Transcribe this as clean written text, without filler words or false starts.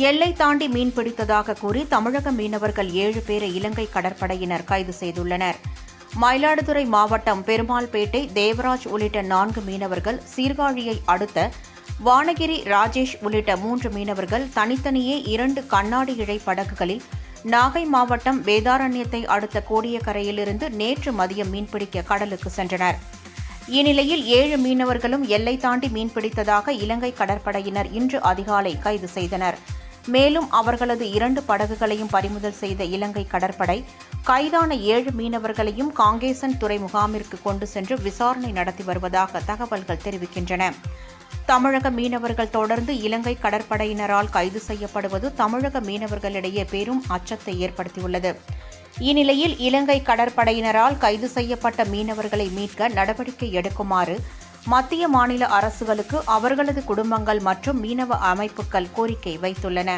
எல்லை தாண்டி மீன்பிடித்ததாக கூறி தமிழக மீனவர்கள் 7 பேரை இலங்கை கடற்படையினர் கைது செய்துள்ளனர். மயிலாடுதுறை மாவட்டம் பெருமாள்பேட்டை தேவராஜ் உள்ளிட்ட 4 மீனவர்கள், சீர்காழியை அடுத்த வானகிரி ராஜேஷ் உள்ளிட்ட 3 மீனவர்கள் தனித்தனியே 2 கண்ணாடி இழை படகுகளில் நாகை மாவட்டம் வேதாரண்யத்தை அடுத்த கோடியக்கரையிலிருந்து நேற்று மதியம் மீன்பிடிக்க கடலுக்கு சென்றனர். இந்நிலையில் 7 மீனவர்களும் எல்லை தாண்டி மீன்பிடித்ததாக இலங்கை கடற்படையினர் இன்று அதிகாலை கைது செய்தனர். மேலும் அவர்களது 2 படகுகளையும் பறிமுதல் செய்த இலங்கை கடற்படை கைதான 7 மீனவர்களையும் காங்கேசன் துறை முகாமிற்கு கொண்டு சென்று விசாரணை நடத்தி வருவதாக தகவல்கள் தெரிவிக்கின்றன. தமிழக மீனவர்கள் தொடர்ந்து இலங்கை கடற்படையினரால் கைது செய்யப்படுவது தமிழக மீனவர்களிடையே பெரும் அச்சத்தை ஏற்படுத்தியுள்ளது. இந்நிலையில் இலங்கை கடற்படையினரால் கைது செய்யப்பட்ட மீனவர்களை மீட்க நடவடிக்கை எடுக்குமாறு மத்திய மாநில அரசுகளுக்கு அவர்களது குடும்பங்கள் மற்றும் மீனவ அமைப்புகள் கோரிக்கை வைத்துள்ளன.